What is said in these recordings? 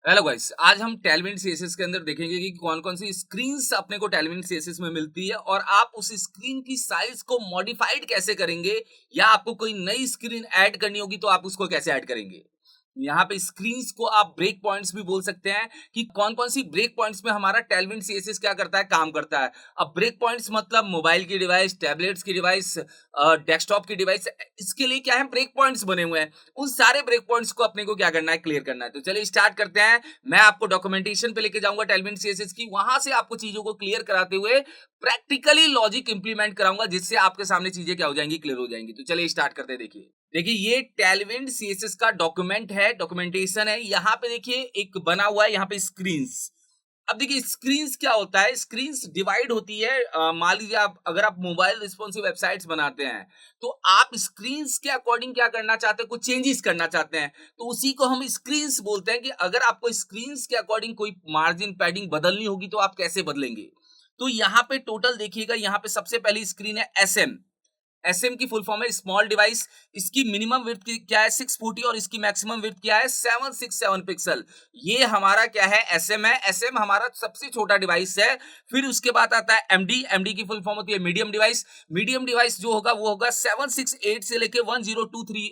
Hello guys, आज हम Tailwind CSS के अंदर देखेंगे कि कौन कौन सी स्क्रीन्स अपने को टेलविंड सीएसएस में मिलती है और आप उस स्क्रीन की साइज को मॉडिफाइड कैसे करेंगे, या आपको कोई नई स्क्रीन ऐड करनी होगी तो आप उसको कैसे ऐड करेंगे। यहाँ पे स्क्रीन्स को आप ब्रेक पॉइंट्स भी बोल सकते हैं कि कौन कौन सी ब्रेक पॉइंट्स में हमारा टेलविंड सीएसएस क्या करता है, काम करता है। अब ब्रेक पॉइंट्स मतलब मोबाइल की डिवाइस, टैबलेट्स की डिवाइस, डेस्कटॉप की डिवाइस, इसके लिए क्या है, ब्रेक पॉइंट्स बने हुए हैं। उन सारे ब्रेक पॉइंट्स को अपने को क्या करना है, क्लियर करना है। तो चलिए स्टार्ट करते हैं। मैं आपको डॉक्यूमेंटेशन पे लेके जाऊंगा टेलविंड सीएसएस की, वहां से आपको चीजों को क्लियर कराते हुए प्रैक्टिकली लॉजिक इंप्लीमेंट कराऊंगा, जिससे आपके सामने चीजें क्या हो जाएंगी, क्लियर हो जाएंगी। तो चलिए स्टार्ट करते हैं। देखिए ये टेलविंड सीएसएस का डॉक्यूमेंट है, डॉक्यूमेंटेशन है। यहाँ पे देखिए एक बना हुआ है यहाँ पे स्क्रीन्स। अब देखिए स्क्रीन्स क्या होता है, स्क्रीन्स डिवाइड होती है। मान लीजिए आप, अगर आप मोबाइल रिस्पॉन्सिव वेबसाइट्स बनाते हैं तो आप स्क्रीन्स के अकॉर्डिंग क्या करना चाहते हैं, कुछ चेंजेस करना चाहते हैं, तो उसी को हम स्क्रीन्स बोलते हैं। कि अगर आपको स्क्रीन्स के अकॉर्डिंग कोई मार्जिन पैडिंग बदलनी होगी तो आप कैसे बदलेंगे। तो यहाँ पे टोटल देखिएगा, यहाँ पे सबसे पहली स्क्रीन है एसएम। एसएम की फुल फॉर्म है स्मॉल डिवाइस। इसकी मिनिमम विड्थ क्या है, 640, और इसकी मैक्सिमम विड्थ क्या है, 767 पिक्सल। ये हमारा क्या है, एसएम है। एसएम हमारा सबसे छोटा डिवाइस है। फिर उसके बाद आता है एमडी। एमडी की फुल फॉर्म होती है मीडियम डिवाइस। मीडियम डिवाइस जो होगा वो होगा 768 से लेके 1023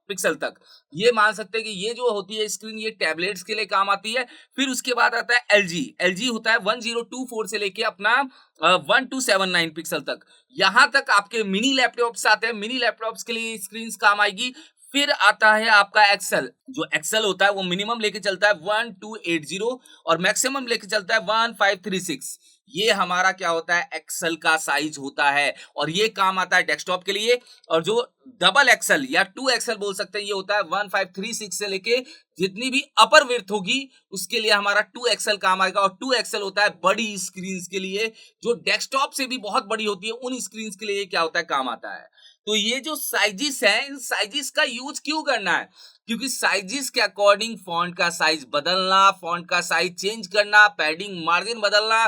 पिक्सल तक। ये मान सकते हैं कि ये जो होती है स्क्रीन, ये टैबलेट्स के लिए काम आती है। फिर उसके बाद आता है एलजी। एलजी होता है 1024 से लेके अपना 1279 पिक्सल तक। यहां तक आपके मिनी लैपटॉप्स आते हैं। मिनी लैपटॉप्स के लिए स्क्रीन काम आएगी। फिर आता है आपका एक्सेल। जो एक्सेल होता है वो मिनिमम लेके चलता है 1280 और मैक्सिमम लेके चलता है 1536। ये हमारा क्या होता है, एक्सेल का साइज होता है, और ये काम आता है डेस्कटॉप के लिए। और जो डबल एक्सेल या 2 एक्सेल बोल सकते हैं, ये होता है 1536 से लेके जितनी भी अपर विड्थ होगी उसके लिए हमारा 2 एक्सेल काम आएगा। और 2 एक्सेल होता है बड़ी स्क्रीन के लिए, जो डेस्कटॉप से भी बहुत बड़ी होती है, उन स्क्रीन के लिए क्या होता है, काम आता है। तो ये जो साइजिस है, इन साइजिस का यूज क्यों करना है, क्योंकि साइजिस के अकॉर्डिंग फॉन्ट का साइज बदलना, फॉन्ट का साइज चेंज करना, पैडिंग मार्जिन बदलना,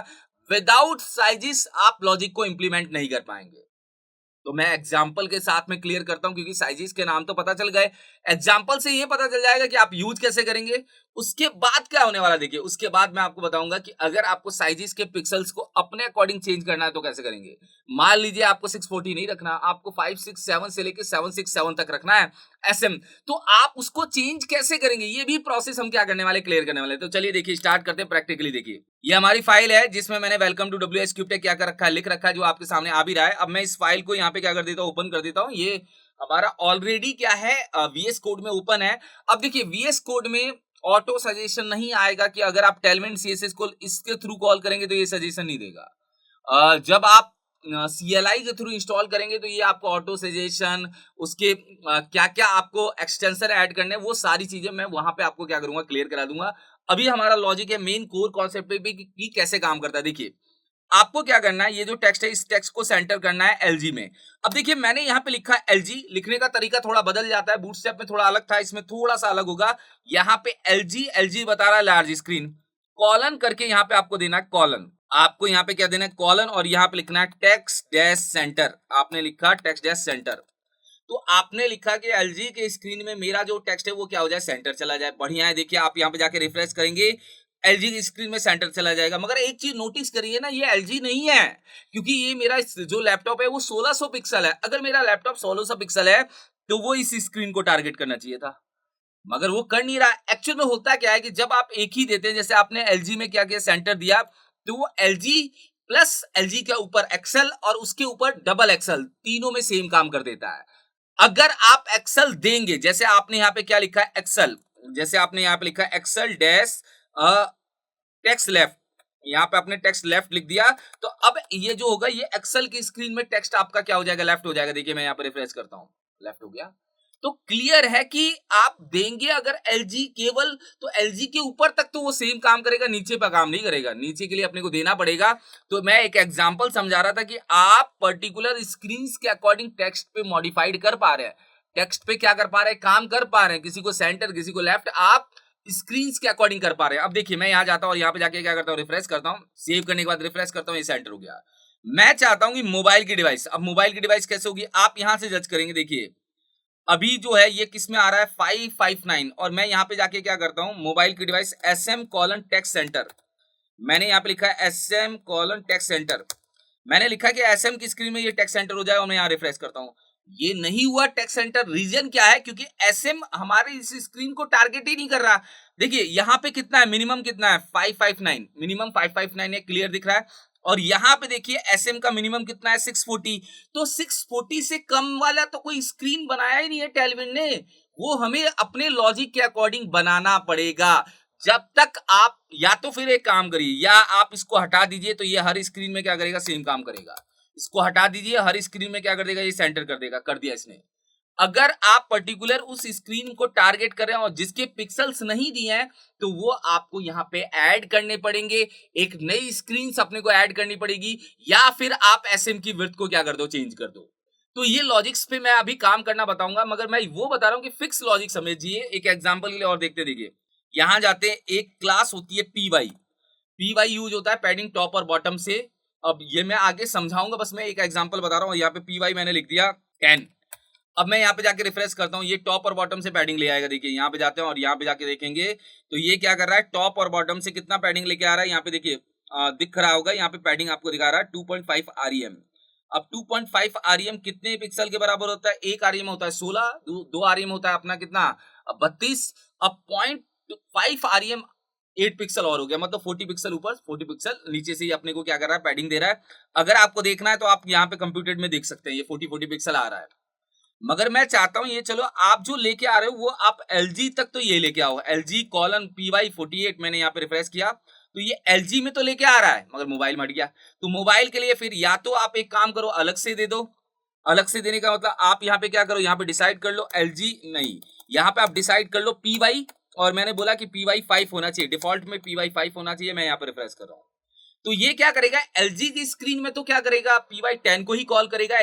विदाउट साइजिस आप लॉजिक को इंप्लीमेंट नहीं कर पाएंगे। तो मैं एग्जाम्पल के साथ में क्लियर करता हूं, क्योंकि साइजेस के नाम तो पता चल गए। एग्जाम्पल से ये पता चल जाएगा कि आप यूज कैसे करेंगे। उसके बाद क्या होने वाला, देखिए उसके बाद मैं आपको बताऊंगा कि अगर आपको साइजेस के पिक्सल्स को अपने अकॉर्डिंग चेंज करना है तो कैसे करेंगे। मान लीजिए आपको 640 नहीं रखना, आपको 567 से लेके 767 तक रखना है एसएम, तो आप उसको चेंज कैसे करेंगे, ये भी प्रोसेस हम क्या करने वाले, क्लियर करने वाले। तो चलिए देखिए स्टार्ट करते हैं प्रैक्टिकली। देखिए ये हमारी फाइल है जिसमें मैंने वेलकम टू डब्ल्यूएस क्यूबटेक क्या कर रखा है, लिख रखा है, जो आपके सामने आ भी रहा है। अब मैं इस फाइल को यहाँ पे क्या कर देता हूँ, ओपन कर देता हूँ। ये हमारा ऑलरेडी क्या है, वीएस कोड में ओपन है। अब देखिए वीएस कोड में ऑटो सजेशन नहीं आएगा कि अगर आप टेलविंड सीएसएस को इसके थ्रू कॉल करेंगे तो ये सजेशन नहीं देगा। जब आप CLI के थ्रू इंस्टॉल करेंगे तो ये आपको ऑटो सजेशन, उसके क्या क्या आपको एक्सटेंशन ऐड करने, वो सारी चीजें मैं वहां पे आपको क्या करूंगा, क्लियर करा दूंगा। अभी हमारा लॉजिक है मेन कोर कॉन्सेप्ट पे भी कि कैसे काम करता है। देखिए आपको क्या करना है, ये जो टेक्स्ट है इस टेक्स्ट को सेंटर करना है एलजी में। अब देखिए मैंने यहाँ पे लिखा है एलजी, लिखने का तरीका थोड़ा बदल जाता है, बूटस्ट्रैप में थोड़ा अलग था, इसमें थोड़ा सा अलग होगा। यहाँ पे एलजी, एलजी बता रहा है लार्ज स्क्रीन, कॉलन करके यहाँ पे आपको देना है कॉलन। आपको यहाँ पे क्या देना है, कॉलन, और यहाँ पे लिखना है टेक्स्ट डैश सेंटर। आपने लिखा टेक्स्ट डैश सेंटर, तो आपने लिखा कि एलजी के स्क्रीन में मेरा जो टेक्स्ट है वो क्या हो जाए, सेंटर चला जाए। बढ़िया है, देखिए आप यहाँ पे जाके रिफ्रेश करेंगे, एलजी की स्क्रीन में सेंटर चला जाएगा। मगर एक चीज नोटिस करिए ना, ये एलजी नहीं है, क्योंकि ये मेरा जो लैपटॉप है वो 1600 पिक्सल है। अगर मेरा लैपटॉप 1600 पिक्सल है तो वो इस स्क्रीन को टारगेट करना चाहिए था, मगर वो कर नहीं रहा। एक्चुअल में होता क्या है कि जब आप एक ही देते हैं, जैसे आपने एलजी में क्या किया, सेंटर दिया, तो वो एलजी प्लस एलजी के ऊपर एक्सेल और उसके ऊपर डबल एक्सेल, तीनों में सेम काम कर देता है। अगर आप एक्सेल देंगे, जैसे आपने यहाँ पे क्या लिखा है, एक्सेल, जैसे आपने यहाँ पे लिखा है एक्सेल डैश टेक्स्ट लेफ्ट, यहाँ पे आपने टेक्स्ट लेफ्ट लिख दिया, तो अब ये जो होगा, ये एक्सेल की स्क्रीन में टेक्स्ट आपका क्या हो जाएगा, लेफ्ट हो जाएगा। देखिए मैं यहाँ पे रिफ्रेश करता हूँ, लेफ्ट हो गया। तो क्लियर है कि आप देंगे अगर एलजी केवल, तो एलजी के ऊपर तक तो वो सेम काम करेगा, नीचे पर काम नहीं करेगा। नीचे के लिए अपने को देना पड़ेगा। तो मैं एक एग्जांपल समझा रहा था कि आप पर्टिकुलर स्क्रीन के अकॉर्डिंग टेक्स्ट पे मॉडिफाइड कर पा रहे हैं, टेक्स्ट पे क्या कर पा रहे हैं, काम कर पा रहे हैं, किसी को सेंटर किसी को लेफ्ट, आप स्क्रीन के अकॉर्डिंग कर पा रहे हैं। अब देखिए मैं यहाँ जाता हूँ और यहाँ पे जाके क्या करता हूँ, रिफ्रेश करता हूँ, सेव करने के बाद रिफ्रेश करता हूँ, ये सेंटर हो गया। मैं चाहता हूं कि मोबाइल की डिवाइस, अब मोबाइल की डिवाइस कैसे होगी, आप यहां से जज करेंगे। देखिए अभी जो है ये किस में आ रहा है 559 और मैं यहाँ पे जाके क्या करता हूँ मोबाइल की डिवाइस SM:टेक्स्ट सेंटर, मैंने यहाँ पे लिखा है SM:टेक्स्ट सेंटर, मैंने लिखा है कि SM की स्क्रीन में ये टेक्स्ट सेंटर हो जाए और मैं यहाँ रिफ्रेश करता हूँ। ये नहीं हुआ टेक्स्ट सेंटर, रीजन क्या है? क्योंकि SM हमारे इस स्क्रीन को टारगेट ही नहीं कर रहा। देखिए यहाँ पे कितना है, मिनिमम कितना है 559, मिनिमम 559 है, क्लियर दिख रहा है। और यहाँ पे देखिए SM का मिनिमम कितना है 640, तो 640 से कम वाला तो कोई स्क्रीन बनाया ही नहीं है टेलविन ने, वो हमें अपने लॉजिक के अकॉर्डिंग बनाना पड़ेगा। जब तक आप या तो फिर एक काम करिए, या आप इसको हटा दीजिए तो ये हर स्क्रीन में क्या करेगा, सेम काम करेगा। इसको हटा दीजिए, हर स्क्रीन में क्या कर देगा, ये सेंटर कर देगा, कर दिया इसने। अगर आप पर्टिकुलर उस स्क्रीन को टारगेट कर रहे हैं और जिसके पिक्सल्स नहीं दिए हैं तो वो आपको यहाँ पे ऐड करने पड़ेंगे, एक नई स्क्रीन अपने को ऐड करनी पड़ेगी, या फिर आप एसएम की विड्थ को क्या कर दो, चेंज कर दो। तो ये लॉजिक्स पे मैं अभी काम करना बताऊंगा, मगर मैं वो बता रहा हूं कि फिक्स लॉजिक समझिए। एक एग्जांपल के लिए और देखते, देखिए यहां जाते हैं, एक क्लास होती है पीवाई, पीवाई यूज होता है पैडिंग टॉप और बॉटम से। अब ये मैं आगे समझाऊंगा, बस मैं एक एग्जांपल बता रहा हूं। यहाँ पे पीवाई मैंने लिख दिया 10। अब मैं यहाँ पे जाके रिफ्रेश करता हूँ, ये टॉप और बॉटम से पैडिंग ले आएगा। देखिए यहाँ पे जाते हैं और यहाँ पे जाके देखेंगे तो ये क्या कर रहा है, टॉप और बॉटम से कितना पैडिंग लेके आ रहा है। यहाँ पे देखिए दिख रहा होगा, यहाँ पे पैडिंग आपको दिखा रहा है 2.5 REM। अब 2.5 REM कितने पिक्सल के बराबर होता है, एक REM होता है 16, दो REM होता है अपना कितना 32। अब 0.5 REM 8 पिक्सल और हो गया, मतलब 40 पिक्सल ऊपर 40 पिक्सल नीचे से ही अपने को क्या कर रहा है, पैडिंग दे रहा है। अगर आपको देखना है तो आप यहाँ पे कंप्यूटर में देख सकते हैं, ये 40 पिक्सल आ रहा है। मगर मैं चाहता हूं ये, चलो आप जो लेके आ रहे हो वो आप LG तक तो ये लेके आओ, LG:PY48 मैंने यहाँ पे रिफ्रेश किया तो ये LG में तो लेके आ रहा है, मगर मोबाइल में हट गया। तो मोबाइल के लिए फिर या तो आप एक काम करो, अलग से दे दो। अलग से देने का मतलब आप यहाँ पे क्या करो, यहाँ पे डिसाइड कर लो LG नहीं, यहाँ पे आप डिसाइड कर लो PY, और मैंने बोला कि PY5 होना चाहिए, डिफॉल्ट में PY5 होना चाहिए। मैं यहाँ पे रिफ्रेश कर रहा हूँ तो ये क्या करेगा, LG की स्क्रीन में तो क्या करेगा, PY10 को ही कॉल करेगा।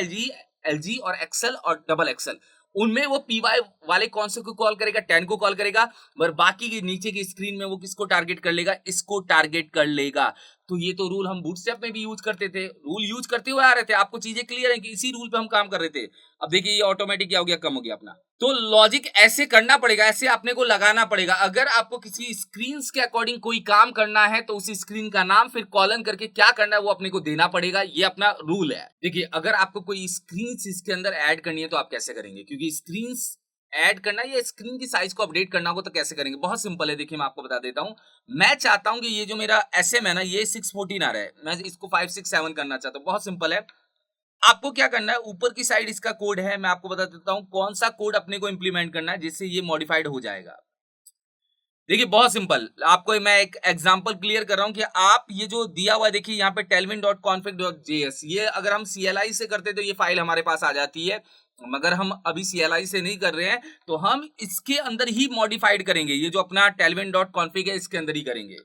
LG और एक्सेल और डबल एक्सेल, उनमें वो PY वाले कौन से को कॉल करेगा, 10 को कॉल करेगा। पर बाकी की नीचे की स्क्रीन में वो किसको टारगेट कर लेगा, इसको टारगेट कर लेगा। तो ये तो रूल हम बूटस्ट्रैप में भी यूज करते थे, रूल यूज करते हुए आ रहे थे, आपको चीजें क्लियर है कि इसी रूल पे हम काम कर रहे थे। अब देखिए ये ऑटोमेटिक क्या हो गया, कम हो गया अपना। तो लॉजिक ऐसे करना पड़ेगा, ऐसे आपने को लगाना पड़ेगा। अगर आपको किसी स्क्रीन के अकॉर्डिंग कोई काम करना है तो उसी स्क्रीन का नाम फिर कॉलन करके क्या करना है वो अपने को देना पड़ेगा, ये अपना रूल है। देखिए अगर आपको कोई स्क्रीन इसके अंदर ऐड करनी है तो आप कैसे करेंगे, क्योंकि स्क्रीन ऐड करना या स्क्रीन की साइज को अपडेट करना होगा तो कैसे करेंगे, बहुत सिंपल है। देखिए मैं आपको बता देता हूं, मैं चाहता हूं कि ये जो मेरा SM है ना, ये 614 आ रहा है, मैं इसको 567 करना चाहता हूं। बहुत सिंपल है, आपको क्या करना है, ऊपर की साइड इसका कोड है, मैं आपको बता देता हूं कौन सा कोड अपने को इंप्लीमेंट करना है जिससे ये मॉडिफाइड हो जाएगा। देखिए बहुत सिंपल, आपको मैं एक एग्जांपल क्लियर कर रहा हूं कि आप ये जो दिया हुआ है, देखिए यहाँ पे tailwind.config.js, ये अगर हम CLI से करते तो ये फाइल हमारे पास आ जाती है, मगर हम अभी CLI से नहीं कर रहे हैं तो हम इसके अंदर ही मॉडिफाइड करेंगे। ये जो अपना tailwind.config है इसके अंदर ही करेंगे।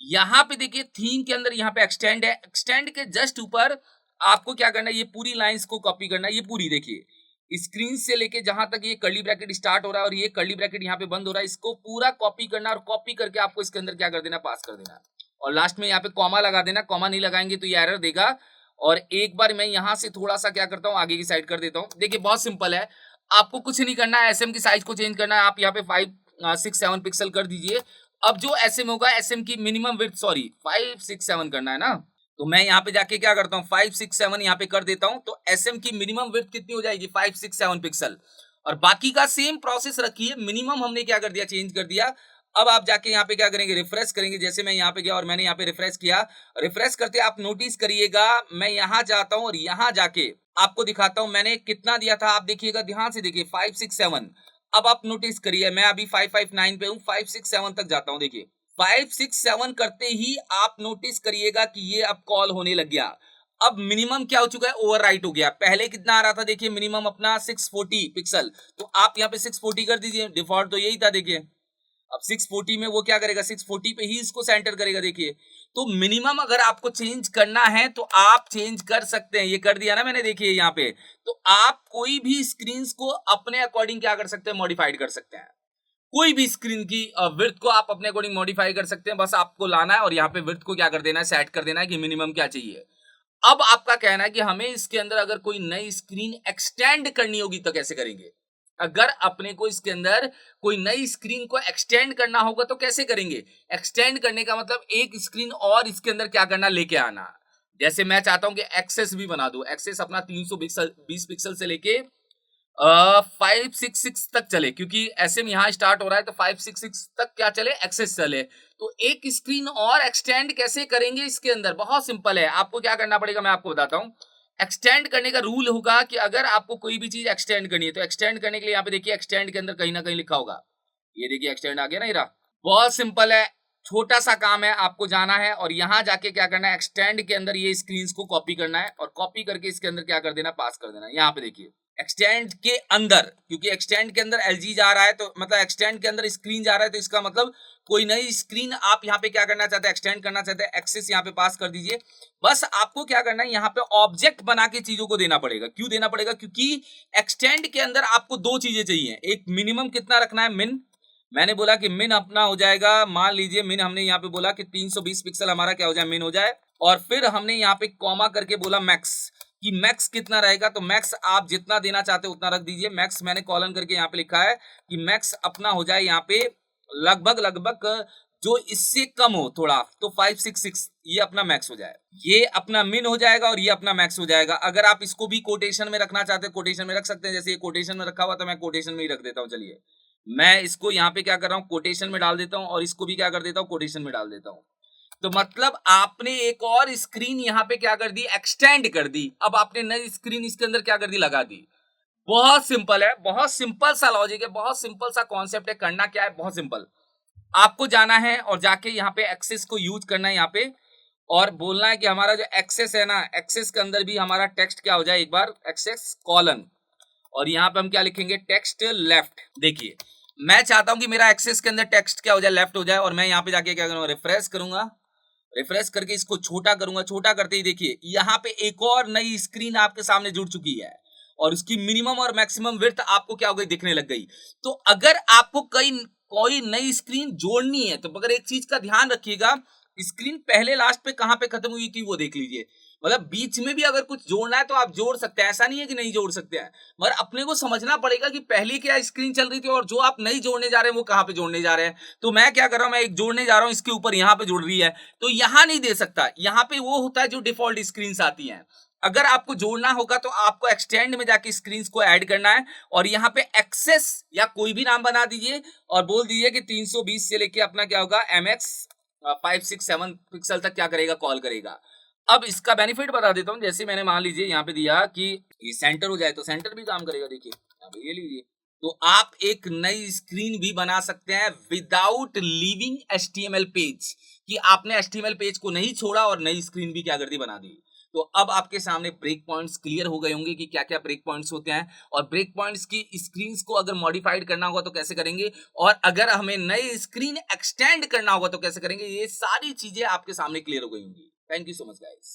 यहाँ पे देखिए थीम के अंदर यहाँ पे एक्सटेंड है, एक्सटेंड के जस्ट ऊपर आपको क्या करना है, ये पूरी लाइंस को कॉपी करना है। ये पूरी देखिए स्क्रीन से लेके जहां तक ये कर्ली ब्रैकेट स्टार्ट हो रहा है और ये कर्ली ब्रैकेट यहाँ पे बंद हो रहा है, इसको पूरा कॉपी करना और कॉपी करके आपको इसके अंदर क्या कर देना, पास कर देना। और लास्ट में यहाँ पे कॉमा लगा देना, कॉमा नहीं लगाएंगे तो ये एरर देगा। और एक बार मैं यहाँ से थोड़ा सा क्या करता हूँ, आगे की साइड कर देता हूँ। देखिए बहुत सिंपल है, आपको कुछ नहीं करना है, SM की साइज को चेंज करना है। आप यहाँ पे 567 पिक्सल कर दीजिए। अब जो SM होगा, SM की मिनिमम विड्थ, सॉरी 567 करना है ना, तो मैं यहाँ पे जाके क्या करता हूँ 567 यहाँ पे कर देता हूँ। तो SM की मिनिमम विड्थ कितनी हो जाएगी, 567 पिक्सल। और बाकी का सेम प्रोसेस रखिए, मिनिमम हमने क्या कर दिया, चेंज कर दिया। अब आप जाके यहाँ पे क्या करेंगे, रिफ्रेश करेंगे। जैसे मैं यहाँ पे गया और मैंने यहाँ पे रिफ्रेश किया, रिफ्रेश करते आप नोटिस करिएगा, मैं यहाँ जाता हूँ और यहाँ जाके आपको दिखाता हूँ मैंने कितना दिया था। आप देखिएगा, ध्यान से देखिए 567। अब आप नोटिस करिए, मैं अभी 559 पे हूँ, 567 तक जाता हूँ। देखिए 567 करते ही आप नोटिस करिएगा कि ये अब कॉल होने लग गया। अब मिनिमम क्या हो चुका है, ओवरराइट हो गया। पहले कितना आ रहा था, देखिए मिनिमम अपना 640 पिक्सल, तो आप यहाँ पे 640 कर दीजिए, डिफॉल्ट तो यही था। देखिए अब 640 में वो क्या करेगा, 640 पे ही इसको सेंटर करेगा। देखिए तो मिनिमम अगर आपको चेंज करना है तो आप चेंज कर सकते हैं, ये कर दिया ना मैंने, देखिए यहाँ पे। तो आप कोई भी स्क्रीन को अपने अकॉर्डिंग क्या कर सकते हैं, मॉडिफाइड कर सकते हैं। कोई भी स्क्रीन की विड्थ को आप अपने अकॉर्डिंग मॉडिफाई कर सकते हैं। बस आपको लाना है और यहाँ पे विड्थ को क्या कर देना है, सेट कर देना है कि मिनिमम क्या चाहिए। अब आपका कहना है कि हमें इसके अंदर अगर कोई नई स्क्रीन एक्सटेंड करनी होगी तो कैसे करेंगे। अगर अपने को इसके अंदर कोई नई स्क्रीन को एक्सटेंड करना होगा तो कैसे करेंगे? एक्सटेंड करने का मतलब एक स्क्रीन और इसके अंदर क्या करना, लेके आना। जैसे मैं चाहता हूं कि एक्सेस भी बना दूं, एक्सेस अपना 320 पिक्सल से लेके 566 तक चले, क्योंकि एसएम यहां स्टार्ट हो रहा है तो 566 तक क्या चले, एक्सेस चले। तो एक स्क्रीन और एक्सटेंड कैसे करेंगे इसके अंदर? बहुत सिंपल है। आपको क्या करना पड़ेगा मैं आपको बताता हूं। एक्सटेंड करने का रूल होगा कि अगर आपको कोई भी चीज एक्सटेंड करनी है तो एक्सटेंड करने के लिए यहाँ पे देखिए एक्सटेंड के अंदर कहीं ना कहीं लिखा होगा, ये देखिए एक्सटेंड आ गया ना, ये रहा। बहुत सिंपल है, छोटा सा काम है, आपको जाना है और यहां जाके क्या करना है, एक्सटेंड के अंदर ये स्क्रीन को कॉपी करना है और कॉपी करके इसके अंदर क्या कर देना, पास कर देना। यहाँ पे देखिए एक्सटेंड के अंदर, क्योंकि एक्सटेंड के अंदर एलजी जा रहा है तो मतलब एक्सटेंड के अंदर स्क्रीन जा रहा है, तो इसका मतलब कोई नई स्क्रीन आप यहाँ पे क्या करना चाहते हैं, एक्सटेंड करना चाहते हैं, एक्सेस यहाँ पे पास कर दीजिए। बस आपको क्या करना है, यहाँ पे ऑब्जेक्ट बना के चीजों को देना पड़ेगा। क्यों देना पड़ेगा? क्योंकि एक्सटेंड के अंदर आपको दो चीजें चाहिए। एक मिनिमम कितना रखना है, मिन। मैंने बोला कि मिन अपना हो जाएगा, मान लीजिए मिन हमने यहाँ पे बोला कि 320 पिक्सल हमारा क्या हो जाए, मिन हो जाए। और फिर हमने यहाँ पे कॉमा करके बोला मैक्स, कि मैक्स कितना रहेगा, तो मैक्स आप जितना देना चाहते हो उतना रख दीजिए। मैक्स मैंने कॉलन करके यहाँ पे लिखा है कि मैक्स अपना हो जाए यहाँ पे लगभग जो इससे कम हो थोड़ा, तो 566 ये अपना मैक्स हो जाए। ये अपना मिन हो जाएगा और ये अपना मैक्स हो जाएगा। अगर आप इसको भी कोटेशन में रखना चाहते हैं, कोटेशन में रख सकते हैं। जैसे ये कोटेशन में रखा हुआ तो मैं कोटेशन में ही रख देता हूँ। चलिए मैं इसको यहाँ पे क्या कर रहा हूँ, कोटेशन में डाल देता हूँ और इसको भी क्या कर देता हूँ, कोटेशन में डाल देता हूँ। तो मतलब आपने एक और स्क्रीन यहाँ पे क्या कर दी, एक्सटेंड कर दी। अब आपने नई स्क्रीन इसके अंदर क्या कर दी, लगा दी। बहुत सिंपल है, बहुत सिंपल सा लॉजिक है, बहुत सिंपल सा कॉन्सेप्ट है। करना क्या है, बहुत सिंपल, आपको जाना है और जाके यहाँ पे एक्सेस को यूज करना है यहाँ पे, और बोलना है कि हमारा जो एक्सेस है ना, एक्सेस के अंदर भी हमारा टेक्स्ट क्या हो जाए, एक बार एक्सेस कॉलन, और यहाँ पे हम क्या लिखेंगे, टेक्स्ट लेफ्ट। देखिए मैं चाहता हूं कि मेरा एक्सेस के अंदर टेक्स्ट क्या हो जाए, लेफ्ट हो जाए। और मैं यहाँ पे जाके क्या करूंगा, रिफ्रेश करूंगा, रिफ्रेश करके इसको छोटा करूंगा। छोटा करते ही देखिए यहाँ पे एक और नई स्क्रीन आपके सामने जुड़ चुकी है और उसकी मिनिमम और मैक्सिमम विड्थ आपको क्या हो गई, दिखने लग गई। तो अगर आपको कोई नई स्क्रीन जोड़नी है तो मगर एक चीज का ध्यान रखिएगा, स्क्रीन पहले लास्ट पे कहां पे खत्म हुई थी वो देख लीजिए। मतलब बीच में भी अगर कुछ जोड़ना है तो आप जोड़ सकते हैं, ऐसा नहीं है कि नहीं जोड़ सकते हैं, मगर अपने को समझना पड़ेगा कि पहले क्या स्क्रीन चल रही थी और जो आप नहीं जोड़ने जा रहे हैं वो कहां पे जोड़ने जा रहे हैं। तो मैं क्या कर रहा हूं, मैं एक जोड़ने जा रहा हूं, इसके ऊपर यहां पे जुड़ रही है तो यहां नहीं दे सकता। यहां पे वो होता है जो डिफॉल्ट स्क्रीन आती है। अगर आपको जोड़ना होगा तो आपको एक्सटेंड में जाके स्क्रीन को ऐड करना है और यहाँ पे एक्सेस या कोई भी नाम बना दीजिए और बोल दीजिए कि 320 से लेके अपना क्या होगा, MX 567 पिक्सल तक क्या करेगा, कॉल करेगा। अब इसका बेनिफिट बता देता हूं। जैसे मैंने मान लीजिए यहाँ पे दिया कि ये सेंटर हो जाए तो सेंटर भी काम करेगा। देखिए यहाँ पे ये लीजिए, तो आप एक नई स्क्रीन भी बना सकते हैं विदाउट लीविंग HTML पेज, कि आपने HTML पेज को नहीं छोड़ा और नई स्क्रीन भी क्या कर दी, बना दी। तो अब आपके सामने ब्रेक पॉइंट्स क्लियर हो गए होंगे कि क्या क्या ब्रेक पॉइंट्स होते हैं और ब्रेक पॉइंट्स की स्क्रीन्स को अगर मॉडिफाइड करना होगा तो कैसे करेंगे, और अगर हमें नई स्क्रीन एक्सटेंड करना होगा तो कैसे करेंगे। ये सारी चीजें आपके सामने क्लियर हो गई होंगी। Thank you so much guys.